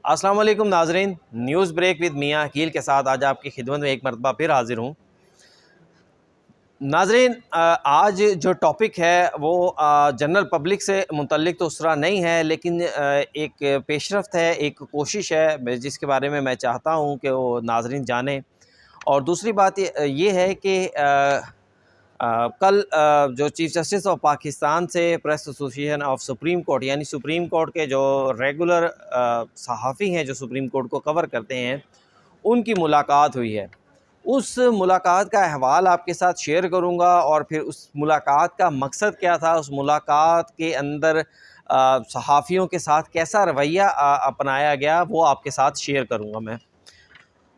अस्सलाम वालेकुम नाजरीन, न्यूज़ ब्रेक विद मियाँ अकील के साथ आज आपकी खिदमत में एक मरतबा फिर हाज़िर हूँ। नाजरीन, आज जो टॉपिक है वो जनरल पब्लिक से मुतल्लिक़ तो उस तरह नहीं है, लेकिन एक पेशरफ़्त है, एक कोशिश है जिसके बारे में मैं चाहता हूँ कि वो नाजरीन जानें। और दूसरी बात ये है कि कल जो चीफ़ जस्टिस ऑफ पाकिस्तान से press association of supreme court यानी सुप्रीम कोर्ट के जो रेगुलर सहाफ़ी हैं जो सुप्रीम कोर्ट को कवर करते हैं, उनकी मुलाकात हुई है। उस मुलाकात का अहवाल आपके साथ शेयर करूंगा और फिर उस मुलाकात का मकसद क्या था, उस मुलाकात के अंदर सहाफ़ियों के साथ कैसा रवैया अपनाया गया, वो आपके साथ शेयर करूंगा मैं।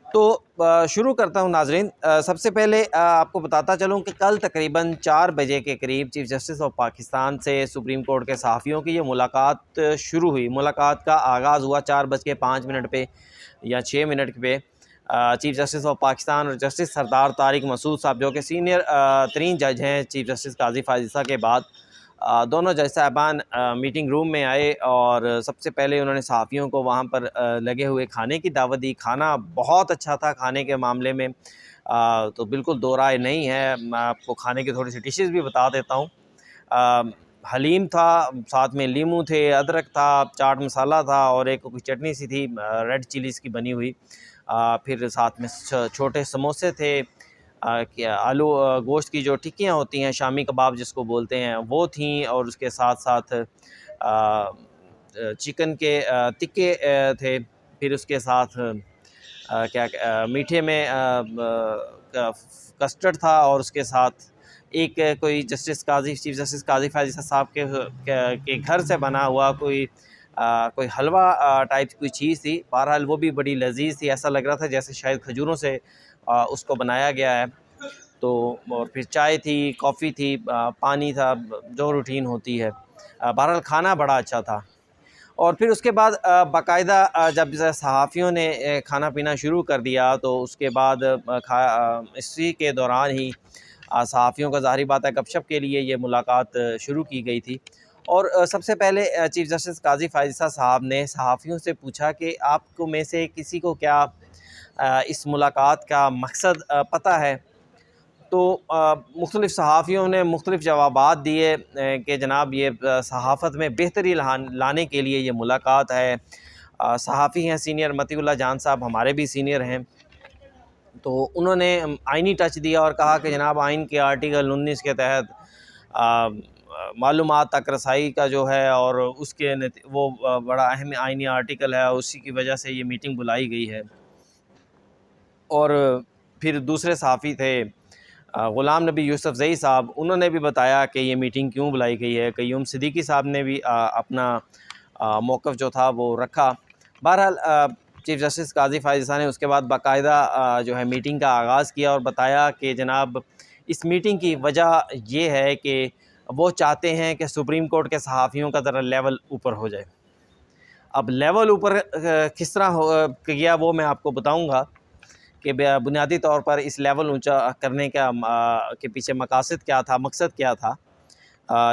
तो शुरू करता हूं नाजरीन। सबसे पहले आपको बताता चलूं कि कल तकरीबन 4 बजे के करीब चीफ़ जस्टिस ऑफ पाकिस्तान से सुप्रीम कोर्ट के सहाफ़ियों की ये मुलाकात शुरू हुई। मुलाकात का आगाज़ हुआ 4:05 पे या 6 मिनट पे। चीफ़ जस्टिस ऑफ पाकिस्तान और जस्टिस सरदार तारिक मसूद साहब, जो कि सीनियर तरीन जज हैं चीफ़ जस्टिस काज़ी फ़ाज़िल के बाद, दोनों जज साहबान मीटिंग रूम में आए और सबसे पहले उन्होंने सहाफ़ियों को वहाँ पर लगे हुए खाने की दावत दी। खाना बहुत अच्छा था खाने के मामले में, तो बिल्कुल दो राय नहीं है। मैं आपको खाने की थोड़ी सी डिशेज़ भी बता देता हूँ। हलीम था, साथ में लीमू थे, अदरक था, चाट मसाला था और एक कोई चटनी सी थी रेड चिलीज़ की बनी हुई। फिर साथ में छोटे समोसे थे, क्या आलू गोश्त की जो टिक्कियाँ होती हैं, शामी कबाब जिसको बोलते हैं, वो थीं। और उसके साथ साथ चिकन के टिक्के थे। फिर उसके साथ मीठे में कस्टर्ड था और उसके साथ एक कोई चीफ़ जस्टिस काज़ी फ़ाज़िल साहब के घर से बना हुआ कोई हलवा टाइप कोई चीज़ थी। बहरहाल वो भी बड़ी लज़ीज़ थी, ऐसा लग रहा था जैसे शायद खजूरों से उसको बनाया गया है। तो और फिर चाय थी, कॉफ़ी थी, पानी था, जो रूटीन होती है। बहरहाल खाना बड़ा अच्छा था। और फिर उसके बाद बाकायदा जब सहाफ़ियों ने खाना पीना शुरू कर दिया, तो उसके बाद इसी के दौरान ही सहाफ़ियों का ज़ाहिर बात है गपशप के लिए ये मुलाकात शुरू की गई थी। और सबसे पहले चीफ़ जस्टिस काज़ी फ़ाज़िल साहब ने सहाफ़ियों से पूछा कि आपको में से किसी को क्या इस मुलाकात का मकसद पता है? तो मुख्तलिफ़ सहाफ़ियों ने मुख्तलिफ़ जवाबात दिए कि जनाब ये सहाफ़त में बेहतरी लाने के लिए ये मुलाकात है। सहाफ़ी हैं सीनियर मतीउल्लाह जान साहब, हमारे भी सीनियर हैं। तो उन्होंने आइनी टच दिया और कहा कि जनाब आइन के आर्टिकल 19 के तहत मालूमात तक रसाई का जो है और उसके वो बड़ा अहम आइनी आर्टिकल है, उसी की वजह से ये मीटिंग बुलाई गई है। और फिर दूसरे सहाफ़ी थे ग़ुलाम नबी यूसुफ़ज़ई साहब, उन्होंने भी बताया कि ये मीटिंग क्यों बुलाई गई है। क़य्यूम सिद्दीकी साहब ने भी अपना मौक़िफ़ जो था वो रखा। बहरहाल चीफ़ जस्टिस काज़ी फ़ाज़िल साहब ने उसके बाद बाकायदा जो है मीटिंग का आगाज़ किया और बताया कि जनाब इस मीटिंग की वजह ये है कि वो चाहते हैं कि सुप्रीम कोर्ट के सहाफ़ियों का ज़रा लेवल ऊपर हो जाए। अब लेवल ऊपर किस तरह किया वो मैं आपको बताऊँगा कि बुनियादी तौर पर इस लेवल ऊंचा करने का के पीछे मकासद क्या था, मकसद क्या था।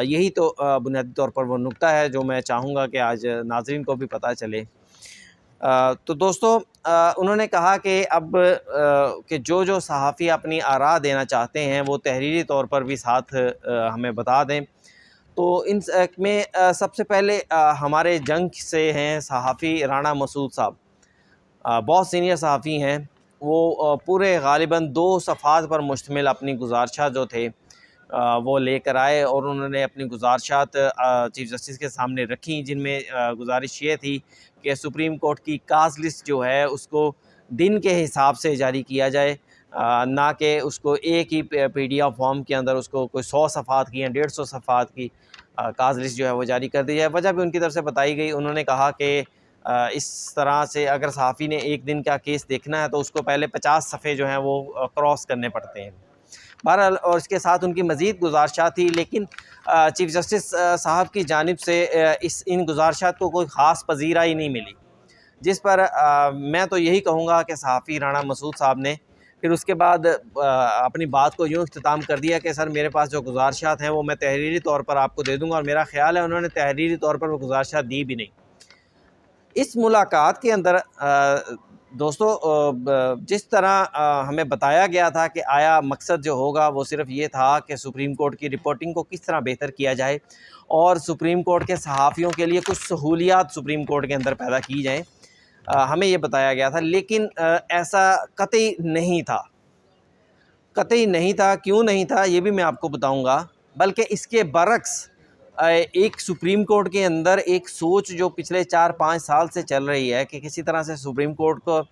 यही तो बुनियादी तौर पर वो नुक्ता है जो मैं चाहूँगा कि आज नाज़रीन को भी पता चले। तो दोस्तों, उन्होंने कहा कि अब कि जो सहाफ़ी अपनी आरा देना चाहते हैं वो तहरीरी तौर पर भी साथ हमें बता दें। तो इन में सबसे पहले हमारे जंग से हैं सहाफ़ी राना मसूद साहब, बहुत सीनियर सहाफ़ी हैं। वो पूरे ग़ालिबन 2 सफ़हात पर मुश्तमिल अपनी गुज़ारिशात जो थे वो लेकर आए और उन्होंने अपनी गुज़ारिशात चीफ़ जस्टिस के सामने रखी, जिनमें गुज़ारिश ये थी कि सुप्रीम कोर्ट की काज़ लिस्ट जो है उसको दिन के हिसाब से जारी किया जाए, ना कि उसको एक ही PDF फॉर्म के अंदर उसको कोई 100 सफ़हात की या 150 सफ़हात की काज़ लिस्ट जो है वो जारी कर दी जाए। वजह भी उनकी तरफ से बताई गई। उन्होंने कहा कि इस तरह से अगर सहाफ़ी ने एक दिन का केस देखना है तो उसको पहले 50 सफ़े जो हैं वो क्रॉस करने पड़ते हैं। बहरहाल और इसके साथ उनकी मज़ीद गुज़ारिशात थी, लेकिन चीफ़ जस्टिस साहब की जानिब से इन गुज़ारिशात को कोई ख़ास पज़ीराई नहीं मिली, जिस पर मैं तो यही कहूँगा कि सहाफ़ी राना मसूद साहब ने फिर उसके बाद अपनी बात को यूँ इख्तिताम कर दिया कि सर मेरे पास जो गुज़ारिशात हैं वो मैं तहरीरी तौर पर आपको दे दूँगा। और मेरा ख़्याल है उन्होंने तहरीरी तौर पर वो गुज़ारिशात दी भी नहीं। इस मुलाकात के अंदर दोस्तों जिस तरह हमें बताया गया था कि आया मकसद जो होगा वो सिर्फ़ ये था कि सुप्रीम कोर्ट की रिपोर्टिंग को किस तरह बेहतर किया जाए और सुप्रीम कोर्ट के सहाफ़ियों के लिए कुछ सहूलियात सुप्रीम कोर्ट के अंदर पैदा की जाएँ, हमें ये बताया गया था। लेकिन ऐसा कतई नहीं था, कतई नहीं था। क्यों नहीं था ये भी मैं आपको बताऊंगा। बल्कि इसके बरक्स एक सुप्रीम कोर्ट के अंदर एक सोच जो पिछले 4-5 साल से चल रही है कि किसी तरह से सुप्रीम कोर्ट को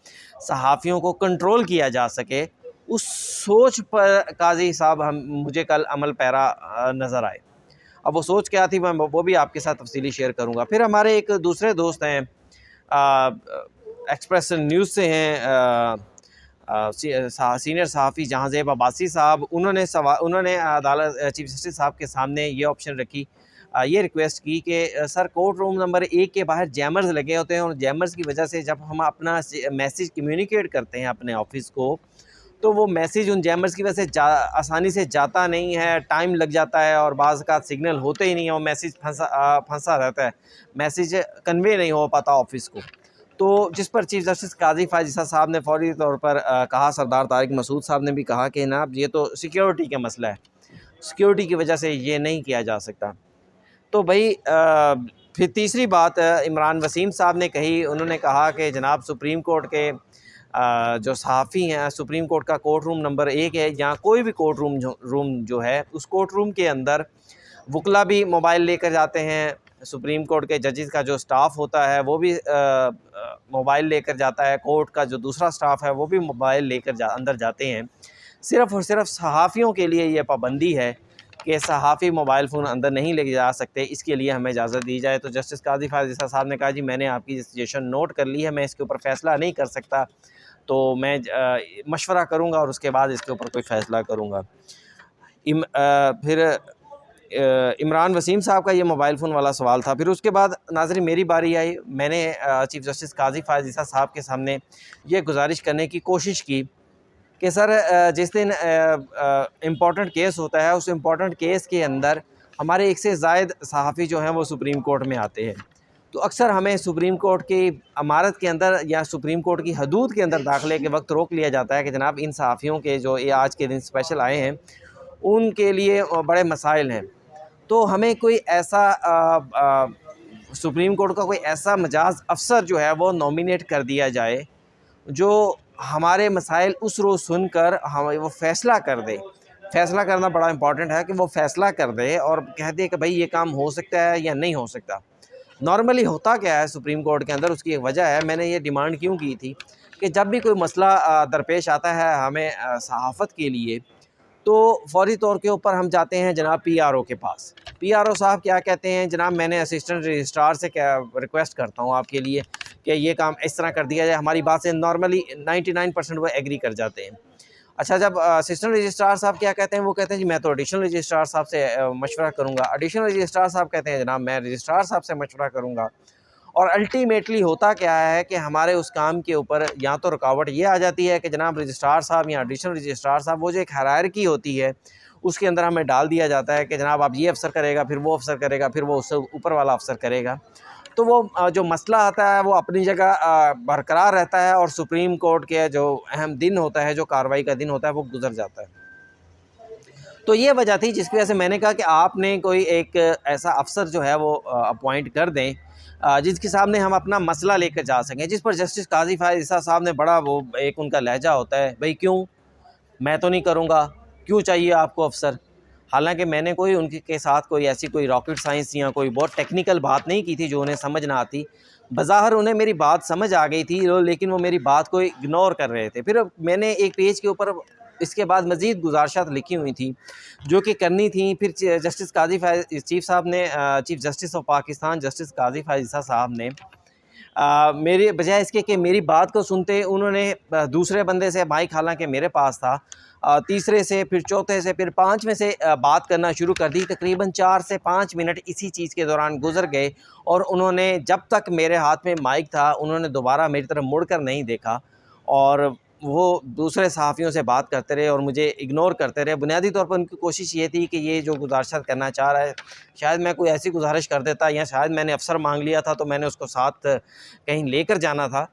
सहाफ़ियों को कंट्रोल किया जा सके, उस सोच पर काज़ी साहब मुझे कल अमल पैरा नज़र आए। अब वो सोच क्या थी मैं वो भी आपके साथ तफसीली शेयर करूँगा। फिर हमारे एक दूसरे दोस्त हैं, एक्सप्रेस न्यूज़ से हैं, सीनियर सहाफ़ी जहाँज़ेब अब्बासी साहब, उन्होंने अदालत चीफ जस्टिस साहब के सामने ये ऑप्शन रखी, ये रिक्वेस्ट की कि सर कोर्ट रूम नंबर 1 के बाहर जैमर्स लगे होते हैं और जैमर्स की वजह से जब हम अपना मैसेज कम्युनिकेट करते हैं अपने ऑफिस को, तो वो मैसेज उन जैमर्स की वजह से आसानी से जाता नहीं है, टाइम लग जाता है और बाज़ का सिग्नल होते ही नहीं है, वो मैसेज फंसा रहता है, मैसेज कन्वे नहीं हो पाता ऑफिस को। तो जिस पर चीफ जस्टिस काजी फ़ायज़ ईसा साहब ने फ़ौरी तौर पर कहा, सरदार तारिक मसूद साहब ने भी कहा कि जनाब ये तो सिक्योरिटी का मसला है, सिक्योरिटी की वजह से ये नहीं किया जा सकता। तो भाई फिर तीसरी बात इमरान वसीम साहब ने कही, उन्होंने कहा कि जनाब सुप्रीम कोर्ट के जो सहाफ़ी हैं, सुप्रीम कोर्ट का कोर्ट रूम नंबर 1 है या कोई भी कोर्ट रूम जो है, उस कोर्ट रूम के अंदर वकला भी मोबाइल लेकर जाते हैं, सुप्रीम कोर्ट के जजेस का जो स्टाफ़ होता है वो भी मोबाइल लेकर जाता है, कोर्ट का जो दूसरा स्टाफ़ है वो भी मोबाइल लेकर अंदर जाते हैं। सिर्फ़ और सिर्फ सहाफ़ियों के लिए ये पाबंदी है कि सहाफ़ी मोबाइल फ़ोन अंदर नहीं ले जा सकते, इसके लिए हमें इजाज़त दी जाए। तो जस्टिस काज़ी फ़ायज़ ईसा साहब ने कहा जी मैंने आपकी सजेशन नोट कर ली है, मैं इसके ऊपर फ़ैसला नहीं कर सकता, तो मैं मशवरा करूँगा और उसके बाद इसके ऊपर कोई फ़ैसला करूँगा। फिर इमरान वसीम साहब का ये मोबाइल फ़ोन वाला सवाल था। फिर उसके बाद नाज़रीन मेरी बारी आई, मैंने चीफ जस्टिस काज़ी फ़ायज़ ईसा साहब के सामने ये गुजारिश करने की कोशिश की कि सर जिस दिन इम्पॉर्टेंट केस होता है, उस इम्पॉर्टेंट केस के अंदर हमारे एक से ज़ायद सहाफ़ी जो हैं वो सुप्रीम कोर्ट में आते हैं, तो अक्सर हमें सुप्रीम कोर्ट की इमारत के अंदर या सुप्रीम कोर्ट की हदूद के अंदर दाखिले के वक्त रोक लिया जाता है कि जनाब इन सहाफ़ियों के जो ये आज के दिन स्पेशल आए हैं उनके लिए बड़े मसाइल हैं। तो हमें कोई ऐसा सुप्रीम कोर्ट का कोई ऐसा मजाज अफसर जो है वो नॉमिनेट कर दिया जाए जो हमारे मसाइल उस रोज़ सुनकर हम वो फ़ैसला कर दे। फ़ैसला करना बड़ा इम्पॉर्टेंट है कि वो फ़ैसला कर दे और कह दे कि भाई ये काम हो सकता है या नहीं हो सकता। नॉर्मली होता क्या है सुप्रीम कोर्ट के अंदर, उसकी एक वजह है, मैंने ये डिमांड क्यों की थी कि जब भी कोई मसला दरपेश आता है हमें सहाफ़त के लिए, तो फ़ौरी तौर के ऊपर हम जाते हैं जनाब पीआरओ के पास। पीआरओ साहब क्या कहते हैं, जनाब मैंने असिस्टेंट रजिस्ट्रार से क्या रिक्वेस्ट करता हूँ आपके लिए कि ये काम इस तरह कर दिया जाए। हमारी बात से नॉर्मली 99% वो एग्री कर जाते हैं। अच्छा, जब असिस्टेंट रजिस्ट्रार साहब क्या कहते हैं, वो कहते हैं जी मैं तो एडिशनल रजिस्ट्रार साहब से मशवरा करूँगा। एडिशनल रजिस्ट्रार साहब कहते हैं जनाब मैं रजिस्ट्रार साहब से मशवरा करूँगा। और अल्टीमेटली होता क्या है कि हमारे उस काम के ऊपर या तो रुकावट ये आ जाती है कि जनाब रजिस्ट्रार साहब या एडिशनल रजिस्ट्रार साहब, वो जो एक हायरार्की होती है उसके अंदर हमें डाल दिया जाता है कि जनाब आप ये अफसर करेगा, फिर वो अफसर करेगा, फिर वो उससे ऊपर वाला अफसर करेगा। तो वो जो मसला आता है वो अपनी जगह बरकरार रहता है और सुप्रीम कोर्ट के जो अहम दिन होता है, जो कार्रवाई का दिन होता है, वो गुजर जाता है। तो ये वजह थी जिसकी वजह से मैंने कहा कि आपने कोई एक ऐसा अफसर जो है वो अपॉइंट कर दें जिसके सामने हम अपना मसला लेकर जा सकें। जिस पर जस्टिस काजी फ़ायज़ ईसा साहब ने बड़ा वो एक उनका लहजा होता है, भाई क्यों, मैं तो नहीं करूँगा, क्यों चाहिए आपको अफसर। हालांकि मैंने कोई उनके के साथ कोई ऐसी कोई रॉकेट साइंस या कोई बहुत टेक्निकल बात नहीं की थी जो उन्हें समझ ना आती। बज़ाहिर उन्हें मेरी बात समझ आ गई थी, लेकिन वो मेरी बात को इग्नोर कर रहे थे। फिर मैंने एक पेज के ऊपर इसके बाद मज़ीद गुजारिशात लिखी हुई थी जो कि करनी थी। फिर justice Qazi Faez chief justice of Pakistan justice Qazi Faez Isa साहब ने मेरे बजाय इसके कि मेरी बात को सुनते, उन्होंने दूसरे बंदे से, माइक हालांकि मेरे पास था, तीसरे से, फिर चौथे से, फिर पाँचवें से बात करना शुरू कर दी। तकरीबन 4 से 5 मिनट इसी चीज़ के दौरान गुजर गए और उन्होंने जब तक मेरे हाथ में माइक था उन्होंने दोबारा मेरी तरफ मुड़ कर नहीं देखा। और वो दूसरे सहाफ़ियों से बात करते रहे और मुझे इग्नोर करते रहे। बुनियादी तौर पर उनकी कोशिश ये थी कि ये जो गुज़ारिशात करना चाह रहा है, शायद मैं कोई ऐसी गुज़ारिश कर देता, या शायद मैंने अफ़सर मांग लिया था तो मैंने उसको साथ कहीं लेकर जाना था,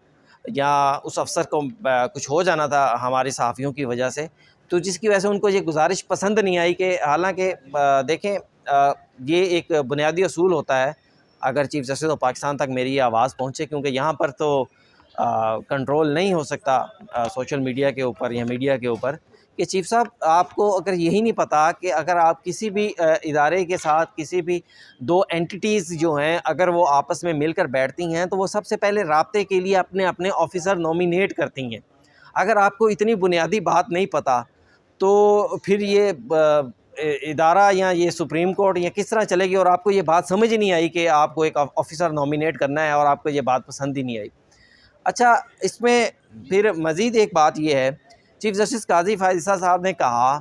या उस अफ़सर को कुछ हो जाना था हमारे सहाफ़ियों की वजह से, तो जिसकी वजह से उनको ये गुज़ारिश पसंद नहीं आई। कि हालाँकि देखें, ये एक बुनियादी असूल होता है अगर चीफ़ जस्टिस ऑफ पाकिस्तान तक मेरी ये आवाज़ पहुँचे, क्योंकि यहाँ पर तो कंट्रोल नहीं हो सकता सोशल मीडिया के ऊपर या मीडिया के ऊपर, कि चीफ़ साहब आपको अगर यही नहीं पता कि अगर आप किसी भी इदारे के साथ, किसी भी 2 एंटिटीज़ जो हैं, अगर वो आपस में मिलकर बैठती हैं तो वो सबसे पहले राब्ते के लिए अपने अपने ऑफ़िसर नॉमिनेट करती हैं। अगर आपको इतनी बुनियादी बात नहीं पता तो फिर ये इदारा या ये सुप्रीम कोर्ट या किस तरह चलेगी, और आपको ये बात समझ ही नहीं आई कि आपको एक ऑफ़िसर नॉमिनेट करना है और आपको ये बात पसंद ही नहीं आई। अच्छा, इसमें फिर मज़ीद एक बात ये है, चीफ़ जस्टिस काज़ी फ़ायज़ ईसा साहब ने कहा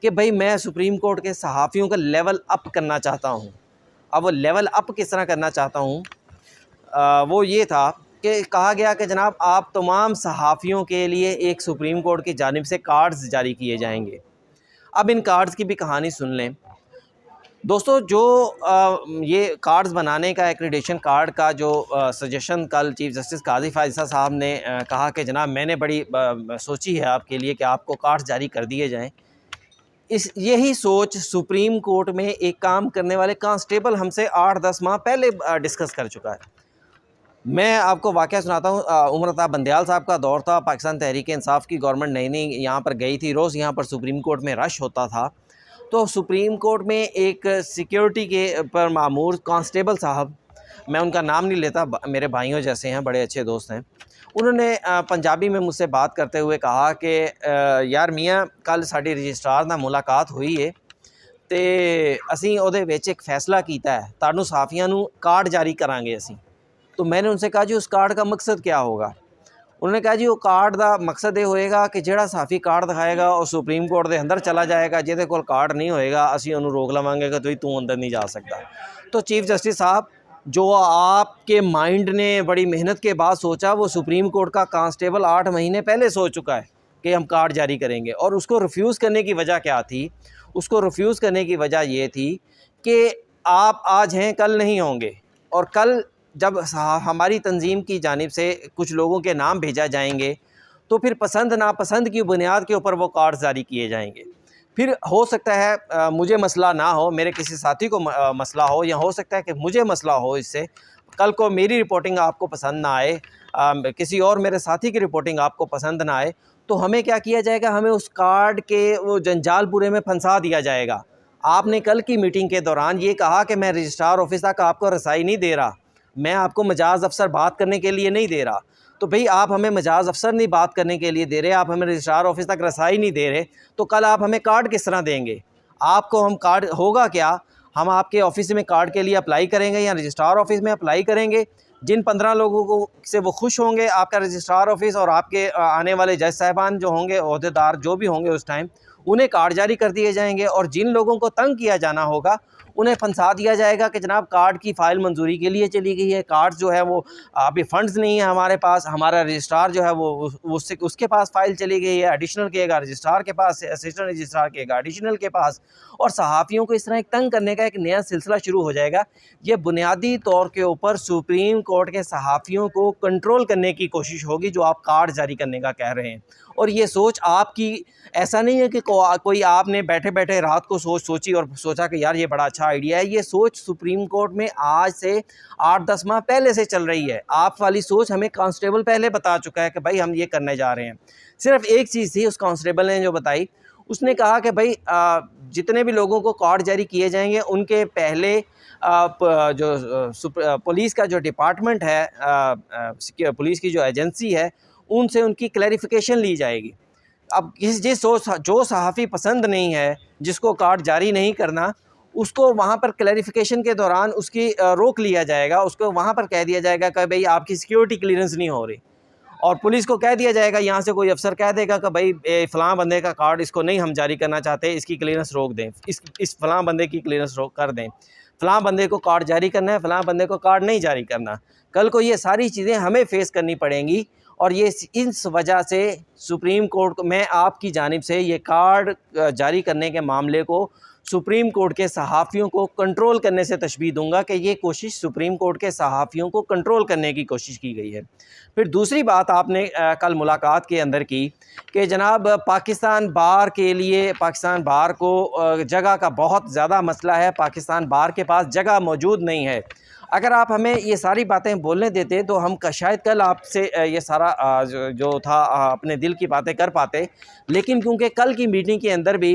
कि भई मैं सुप्रीम कोर्ट के सहाफ़ियों का लेवल अप करना चाहता हूँ। अब वो लेवल अप किस तरह करना चाहता हूँ, वो ये था कि कहा गया कि जनाब आप तमाम सहाफ़ियों के लिए एक सुप्रीम कोर्ट की जानिब से कार्ड्स जारी किए जाएंगे। अब इन कार्ड्स की भी कहानी सुन लें दोस्तों। जो ये कार्ड्स बनाने का, एक्रेडिटेशन कार्ड का जो सजेशन कल चीफ़ जस्टिस काज़ी फ़ायज़ ईसा साहब ने कहा कि जनाब मैंने बड़ी सोची है आपके लिए कि आपको कार्ड्स जारी कर दिए जाएँ। यही सोच सुप्रीम कोर्ट में एक काम करने वाले कांस्टेबल हमसे 8-10 माह पहले डिस्कस कर चुका है। मैं आपको वाक़या सुनाता हूँ। उमर अता बंदयाल साहब का दौर था, पाकिस्तान तहरीक इंसाफ की गवर्नमेंट नई यहाँ पर गई थी, रोज़ यहाँ पर सुप्रीम कोर्ट में रश होता था। तो सुप्रीम कोर्ट में एक सिक्योरिटी के पर मामूर कांस्टेबल साहब, मैं उनका नाम नहीं लेता, मेरे भाइयों जैसे हैं, बड़े अच्छे दोस्त हैं, उन्होंने पंजाबी में मुझसे बात करते हुए कहा कि यार मियाँ कल साडी रजिस्ट्रार नाल मुलाकात हुई है ते असीं उहदे विच एक फैसला कीता है, तुहानूं साफियां नूं कार्ड जारी करांगे असीं। तो मैंने उनसे कहा जी उस कार्ड का मकसद क्या होगा? उन्होंने कहा जी वो कार्ड का मकसद ये होएगा कि जिहड़ा साफ़ी कार्ड दिखाएगा और सुप्रीम कोर्ट के अंदर चला जाएगा, जिहदे कोल कार्ड नहीं होएगा असीं उहनूं रोक लवांगे कि तुसीं तू अंदर नहीं जा सकता। तो चीफ़ जस्टिस साहब, जो आपके माइंड ने बड़ी मेहनत के बाद सोचा, वो सुप्रीम कोर्ट का कांस्टेबल 8 महीने पहले सोच चुका है कि हम कार्ड जारी करेंगे। और उसको रिफ्यूज़ करने की वजह क्या थी? उसको रिफ्यूज़ करने की वजह ये थी कि आप आज हैं, कल नहीं होंगे, और कल जब हमारी तंजीम की जानिब से कुछ लोगों के नाम भेजा जाएंगे तो फिर पसंद नापसंद की बुनियाद के ऊपर वो कार्ड जारी किए जाएंगे। फिर हो सकता है मुझे मसला ना हो, मेरे किसी साथी को मसला हो, या हो सकता है कि मुझे मसला हो इससे, कल को मेरी रिपोर्टिंग आपको पसंद ना आए, किसी और मेरे साथी की रिपोर्टिंग आपको पसंद ना आए, तो हमें क्या किया जाएगा? हमें उस कार्ड के वो जंजाल पूरे में फंसा दिया जाएगा। आपने कल की मीटिंग के दौरान ये कहा कि मैं रजिस्ट्रार ऑफिस तक आपको रसाई नहीं दे रहा, मैं आपको मजाज अफसर बात करने के लिए नहीं दे रहा। तो भाई आप हमें मजाज अफसर नहीं बात करने के लिए दे रहे, आप हमें रजिस्ट्रार ऑफिस तक रसाई नहीं दे रहे, तो कल आप हमें कार्ड किस तरह देंगे? आपको हम कार्ड होगा क्या? हम आपके ऑफिस में कार्ड के लिए अप्लाई करेंगे या रजिस्ट्रार ऑफिस में अप्लाई करेंगे? जिन 15 लोगों को से वो खुश होंगे, आपका रजिस्ट्रार ऑफिस और आपके आने वाले जज साहिबान जो होंगे, अहदेदार जो भी होंगे उस टाइम, उन्हें कार्ड जारी कर दिए जाएंगे। और जिन लोगों को तंग किया जाना होगा उन्हें फंसा दिया जाएगा कि जनाब कार्ड की फ़ाइल मंजूरी के लिए चली गई है, कार्ड जो है वो अभी फ़ंड्स नहीं है हमारे पास, हमारा रजिस्ट्रार जो है वो उसके पास फ़ाइल चली गई है, एडिशनल केगा रजिस्ट्रार के पास, असिस्टेंट रजिस्ट्रार केगा एडिशनल के पास, और सहाफ़ियों को इस तरह एक तंग करने का एक नया सिलसिला शुरू हो जाएगा। ये बुनियादी तौर के ऊपर सुप्रीम कोर्ट के सहाफ़ियों को कंट्रोल करने की कोशिश होगी जो आप कार्ड जारी करने का कह रहे हैं। और ये सोच आपकी ऐसा नहीं है कि कोई आपने बैठे बैठे रात को सोची और सोचा कि यार ये बड़ा अच्छा आइडिया है। ये सोच सुप्रीम कोर्ट में आज से 8-10 माह पहले से चल रही है। आप वाली सोच हमें कांस्टेबल पहले बता चुका है कि भाई हम ये करने जा रहे हैं। सिर्फ एक चीज़ थी उस कांस्टेबल ने जो बताई, उसने कहा कि भाई जितने भी लोगों को कार्ड जारी किए जाएंगे उनके पहले जो पुलिस का जो डिपार्टमेंट है, पुलिस की जो एजेंसी है, उनसे उनकी क्लैरिफिकेशन ली जाएगी। अब जो सहाफ़ी पसंद नहीं है, जिसको कार्ड जारी नहीं करना, उसको वहाँ पर क्लैरिफिकेशन के दौरान उसकी रोक लिया जाएगा। उसको वहाँ पर कह दिया जाएगा कि भाई आपकी सिक्योरिटी क्लियरेंस नहीं हो रही, और पुलिस को कह दिया जाएगा, यहाँ से कोई अफसर कह देगा कि भाई फ़लाँ बंदे का कार्ड इसको नहीं हम जारी करना चाहते, इसकी क्लियरेंस रोक दें, इस फ़लाँ बंदे की क्लियरेंस रोक कर दें, फ़लाँ बंदे को कार्ड जारी करना है, फ़लाँ बंदे को कार्ड नहीं जारी करना। कल को ये सारी चीज़ें हमें फ़ेस करनी पड़ेंगी, और ये इस वजह से सुप्रीम कोर्ट को, मैं आपकी जानिब से ये कार्ड जारी करने के मामले को सुप्रीम कोर्ट के सहाफ़ियों को कंट्रोल करने से तशबीह दूंगा कि ये कोशिश सुप्रीम कोर्ट के सहाफ़ियों को कंट्रोल करने की कोशिश की गई है। फिर दूसरी बात आपने कल मुलाकात के अंदर की कि जनाब पाकिस्तान बार के लिए, पाकिस्तान बार को जगह का बहुत ज़्यादा मसला है, पाकिस्तान बार के पास जगह मौजूद नहीं है। अगर आप हमें ये सारी बातें बोलने देते तो हम शायद कल आपसे ये सारा जो था अपने दिल की बातें कर पाते, लेकिन क्योंकि कल की मीटिंग के अंदर भी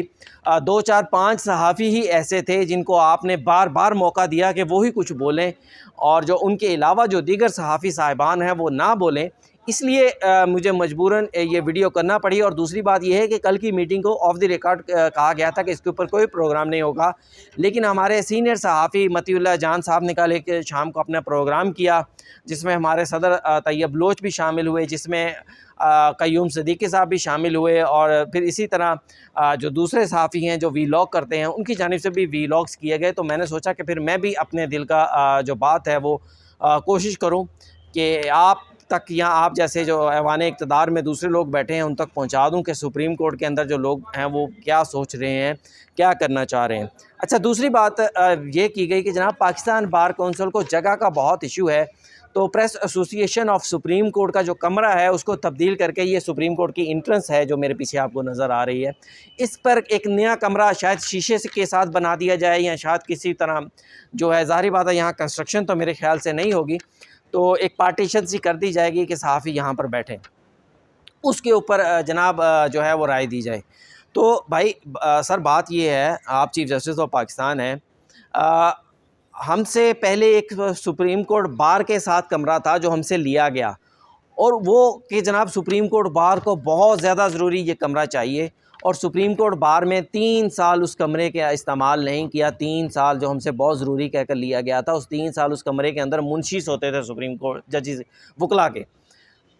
2, 4, 5 सहाफ़ी ही ऐसे थे जिनको आपने बार बार मौका दिया कि वो ही कुछ बोलें और जो उनके अलावा जो दीगर सहाफ़ी साहिबान हैं वो ना बोलें, इसलिए मुझे मजबूरन ये वीडियो करना पड़ी। और दूसरी बात यह है कि कल की मीटिंग को ऑफ द रिकॉर्ड कहा गया था कि इसके ऊपर कोई प्रोग्राम नहीं होगा, लेकिन हमारे सीनियर सहाफ़ी मतीउल्लाह जान साहब ने कल एक शाम को अपना प्रोग्राम किया जिसमें हमारे सदर तैयब लोच भी शामिल हुए, जिसमें क़य्यूम सिद्दीकी साहब भी शामिल हुए, और फिर इसी तरह जो दूसरे सहाफ़ी हैं जो वीलॉग करते हैं उनकी जानिब से भी वीलॉग्स किए गए। तो मैंने सोचा कि फिर मैं भी अपने दिल का जो बात है वो कोशिश करूँ कि आप तक, या आप जैसे जो ऐवान इक़्तिदार में दूसरे लोग बैठे हैं उन तक पहुंचा दूं कि सुप्रीम कोर्ट के अंदर जो लोग हैं वो क्या सोच रहे हैं, क्या करना चाह रहे हैं। अच्छा, दूसरी बात ये की गई कि जनाब पाकिस्तान बार कौंसिल को जगह का बहुत इशू है, तो press association of supreme court का जो कमरा है उसको तब्दील करके, ये सुप्रीम कोर्ट की इंट्रेंस है जो मेरे पीछे आपको नज़र आ रही है, इस पर एक नया कमरा शायद शीशे के साथ बना दिया जाए, या शायद किसी तरह जो है, ज़ाहिर बात है यहाँ कंस्ट्रक्शन तो मेरे ख्याल से नहीं होगी, तो एक पार्टीशन सी कर दी जाएगी कि सहाफ़ी यहाँ पर बैठें, उसके ऊपर जनाब जो है वो राय दी जाए। तो भाई सर बात ये है, आप चीफ़ जस्टिस ऑफ पाकिस्तान हैं, हमसे पहले एक सुप्रीम कोर्ट बार के साथ कमरा था जो हमसे लिया गया, और वो कि जनाब सुप्रीम कोर्ट बार को बहुत ज़्यादा ज़रूरी ये कमरा चाहिए, और सुप्रीम कोर्ट बार में 3 साल उस कमरे का इस्तेमाल नहीं किया। 3 साल जो हमसे बहुत ज़रूरी कहकर लिया गया था, उस 3 साल उस कमरे के अंदर मुंशीस होते थे सुप्रीम कोर्ट जजेस वकला के।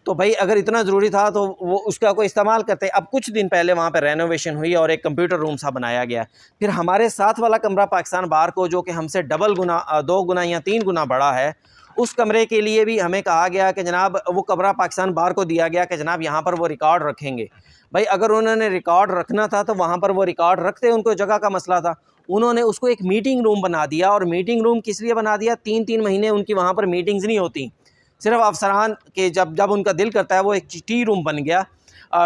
तो भाई अगर इतना ज़रूरी था तो वो उसका कोई इस्तेमाल करते। अब कुछ दिन पहले वहाँ पर रेनोवेशन हुई और एक कंप्यूटर रूम सा बनाया गया। फिर हमारे साथ वाला कमरा पाकिस्तान बार को, जो कि हमसे डबल गुना 2 गुना या 3 गुना बड़ा है, उस कमरे के लिए भी हमें कहा गया कि जनाब वो कमरा पाकिस्तान बार को दिया गया कि जनाब यहाँ पर वो रिकॉर्ड रखेंगे। भाई अगर उन्होंने रिकॉर्ड रखना था तो वहाँ पर वो रिकॉर्ड रखते, उनको जगह का मसला था। उन्होंने उसको एक मीटिंग रूम बना दिया, और मीटिंग रूम किस लिए बना दिया? 3-3 महीने उनकी वहाँ पर मीटिंग्स नहीं होती, सिर्फ अफसरान के जब उनका दिल करता है वो एक टी रूम बन गया,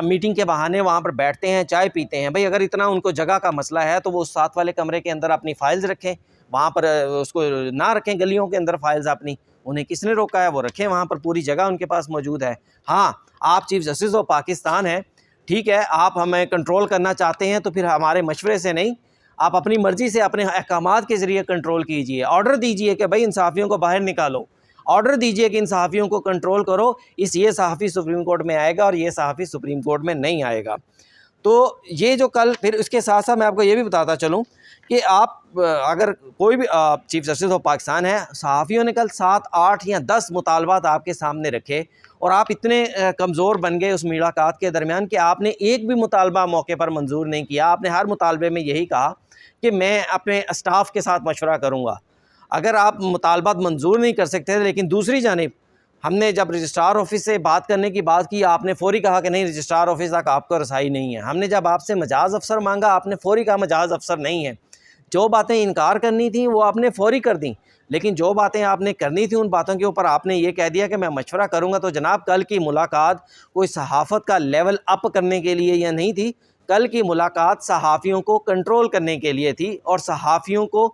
मीटिंग के बहाने वहाँ पर बैठते हैं, चाय पीते हैं। भाई अगर इतना उनको जगह का मसला है तो वो उस साथ वाले कमरे के अंदर अपनी फ़ाइल्स रखें, वहाँ पर उसको ना रखें गलियों के अंदर फ़ाइल्स अपनी। उन्हें किसने रोका है? वो रखें वहाँ पर, पूरी जगह उनके पास मौजूद है। हाँ, आप चीफ़ जस्टिस ऑफ पाकिस्तान हैं, ठीक है, आप हमें कंट्रोल करना चाहते हैं तो फिर हमारे मशवरे से नहीं, आप अपनी मर्ज़ी से अपने अहकामात के ज़रिए कंट्रोल कीजिए। ऑर्डर दीजिए कि भाई इन सहाफ़ियों को बाहर निकालो, ऑर्डर दीजिए कि इन सहाफ़ियों को कंट्रोल करो, ये सहाफ़ी सुप्रीम कोर्ट में आएगा और ये सहाफ़ी सुप्रीम कोर्ट में नहीं आएगा। तो ये जो कल, फिर उसके साथ साथ मैं आपको ये भी बताता चलूँ कि आप अगर कोई भी चीफ़ जस्टिस ऑफ पाकिस्तान है, सहाफ़ियों ने कल 7, 8 या 10 मुतालबात आपके सामने रखे, और आप इतने कमज़ोर बन गए उस मुलाकात के दरमियान कि आपने एक भी मुतालबा मौके पर मंजूर नहीं किया। आपने हर मुतालबे में यही कहा कि मैं अपने स्टाफ के साथ मशवरा करूँगा। अगर आप मुतालबात मंजूर नहीं कर सकते, लेकिन दूसरी जानिब हमने जब रजिस्ट्रार ऑफिस से बात करने की बात की, आपने फ़ौरी कहा कि नहीं रजिस्ट्रार ऑफिस तक आपको रसाई नहीं है। हमने जब आपसे मजाज अफसर मांगा, आपने फ़ौरी कहा मजाज अफसर नहीं है। जो बातें इनकार करनी थी वो आपने फ़ौरी कर दी, लेकिन जो बातें आपने करनी थी उन बातों के ऊपर आपने ये कह दिया कि मैं मशवरा करूँगा। तो जनाब कल की मुलाकात कोई सहाफ़त का लेवल अप करने के लिए या नहीं थी, कल की मुलाकात सहाफ़ियों को कंट्रोल करने के लिए थी, और सहाफ़ियों को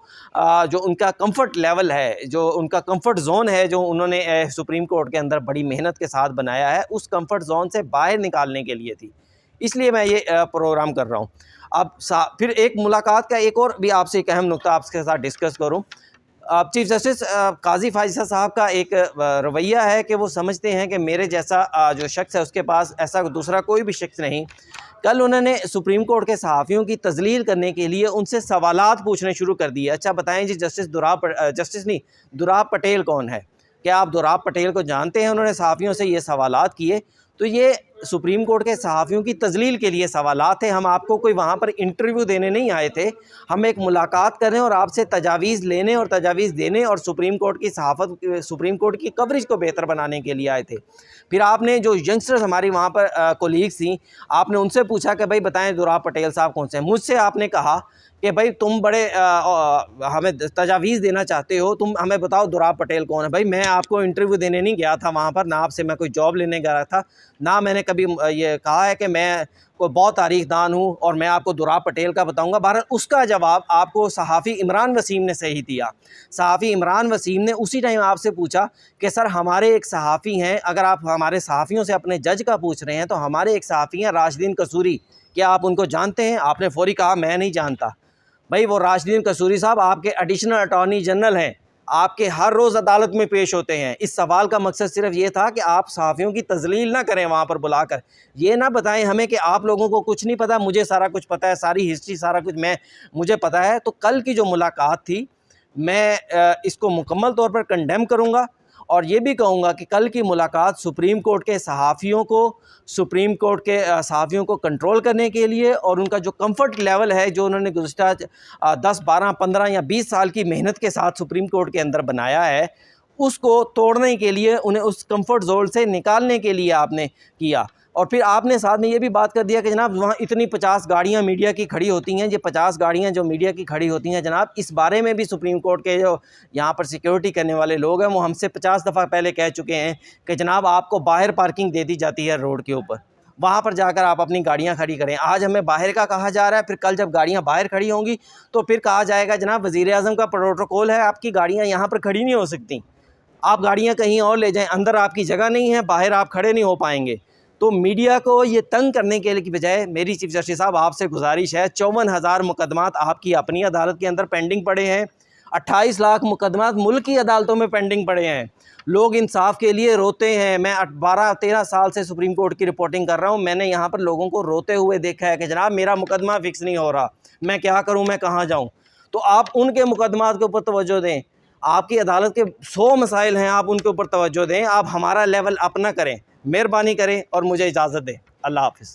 जो उनका कंफर्ट लेवल है, जो उनका कंफर्ट जोन है, जो उन्होंने सुप्रीम कोर्ट के अंदर बड़ी मेहनत के साथ बनाया है, उस कंफर्ट जोन से बाहर निकालने के लिए थी। इसलिए मैं ये प्रोग्राम कर रहा हूँ। अब फिर एक मुलाकात का एक और भी आपसे एक अहम नुक्ता आपके साथ डिस्कस करूँ। चीफ़ जस्टिस काजी फायज़ा साहब का एक रवैया है कि वो समझते हैं कि मेरे जैसा जो शख्स है उसके पास ऐसा दूसरा कोई भी शख्स नहीं। कल उन्होंने सुप्रीम कोर्ट के सहाफ़ियों की तज़लील करने के लिए उनसे सवालात पूछने शुरू कर दिए। अच्छा बताएं जी, दुराब पटेल कौन है? क्या आप दुराब पटेल को जानते हैं? उन्होंने सहाफ़ियों से ये सवालात किए। तो ये सुप्रीम कोर्ट के सहाफ़ियों की तजलील के लिए सवालात थे। हम आपको कोई वहाँ पर इंटरव्यू देने नहीं आए थे, हम एक मुलाकात करें और आपसे तजावीज़ लेने और तजावीज़ देने और सुप्रीम कोर्ट की सहाफ़त, सुप्रीम कोर्ट की कवरेज को बेहतर बनाने के लिए आए थे। फिर आपने जो यंगस्टर्स हमारी वहाँ पर कोलीग्स थी, आपने उनसे पूछा कि भाई बताएं दुराब पटेल साहब कौन से हैं। मुझसे आपने कहा कि भाई तुम बड़े हमें तजावीज़ देना चाहते हो, तुम हमें बताओ दुराब पटेल कौन है। भाई मैं आपको इंटरव्यू देने नहीं गया था वहाँ पर, ना आपसे मैं कोई जॉब लेने गया था, ना मैंने कभी ये कहा है कि मैं कोई बहुत तारीखदान हूँ और मैं आपको दुराब पटेल का बताऊँगा। बहरहाल उसका जवाब आपको सहाफ़ी इमरान वसीम ने सही दिया। सहाफ़ी इमरान वसीम ने उसी टाइम आपसे पूछा कि सर हमारे एक सहाफ़ी हैं, अगर आप हमारे सहाफ़ियों से अपने जज का पूछ रहे हैं तो हमारे एक सहाफ़ी हैं राशिदीन कसूरी, क्या आप उनको जानते हैं? आपने फ़ौरी कहा मैं नहीं जानता। भाई वो राशिदीन कसूरी साहब आपके एडिशनल अटॉर्नी जनरल हैं, आपके हर रोज़ अदालत में पेश होते हैं। इस सवाल का मकसद सिर्फ ये था कि आप सहाफ़ियों की तजलील ना करें वहाँ पर बुलाकर, ये ना बताएं हमें कि आप लोगों को कुछ नहीं पता, मुझे सारा कुछ पता है, सारी हिस्ट्री सारा कुछ मुझे पता है। तो कल की जो मुलाकात थी मैं इसको मुकम्मल तौर पर कंडेम करूँगा और ये भी कहूँगा कि कल की मुलाकात सुप्रीम कोर्ट के सहाफ़ियों को, सुप्रीम कोर्ट के सहाफ़ियों को कंट्रोल करने के लिए और उनका जो कंफर्ट लेवल है जो उन्होंने गुज़िश्ता 10, 12, 15 या 20 साल की मेहनत के साथ सुप्रीम कोर्ट के अंदर बनाया है, उसको तोड़ने के लिए, उन्हें उस कंफर्ट जोन से निकालने के लिए आपने किया। और फिर आपने साथ में ये भी बात कर दिया कि जनाब वहाँ इतनी 50 गाड़ियाँ मीडिया की खड़ी होती हैं, ये 50 गाड़ियाँ जो मीडिया की खड़ी होती हैं जनाब, इस बारे में भी सुप्रीम कोर्ट के जो यहाँ पर सिक्योरिटी करने वाले लोग हैं वो हमसे 50 दफ़ा पहले कह चुके हैं कि जनाब आपको बाहर पार्किंग दे दी जाती है रोड के ऊपर, वहाँ पर जाकर आप अपनी गाड़ियाँ खड़ी करें। आज हमें बाहर का कहा जा रहा है, फिर कल जब गाड़ियाँ बाहर खड़ी होंगी तो फिर कहा जाएगा जनाब वज़ीर-ए-आज़म का प्रोटोकॉल है, आपकी गाड़ियाँ यहाँ पर खड़ी नहीं हो सकती, आप गाड़ियाँ कहीं और ले जाएँ, अंदर आपकी जगह नहीं है, बाहर आप खड़े नहीं हो पाएंगे। तो मीडिया को ये तंग करने के लिए की बजाय मेरी चीफ जस्टिस साहब आपसे गुजारिश है, 54,000 मुकदमात आपकी अपनी अदालत के अंदर पेंडिंग पड़े हैं, 28 लाख मुकदमात मुल्क की अदालतों में पेंडिंग पड़े हैं। लोग इंसाफ के लिए रोते हैं। मैं 12-13 साल से सुप्रीम कोर्ट की रिपोर्टिंग कर रहा हूँ, मैंने यहाँ पर लोगों को रोते हुए देखा है कि जनाब मेरा मुकदमा फ़िक्स नहीं हो रहा, मैं क्या करूँ, मैं कहाँ जाऊँ। तो आप उनके मुकदमात के ऊपर तवज्जो दें, आपकी अदालत के 100 मसाइल हैं, आप उनके ऊपर तवज्जो दें, आप हमारा लेवल अप ना करें, मेहरबानी करें और मुझे इजाज़त दें। अल्लाह हाफ़िज़।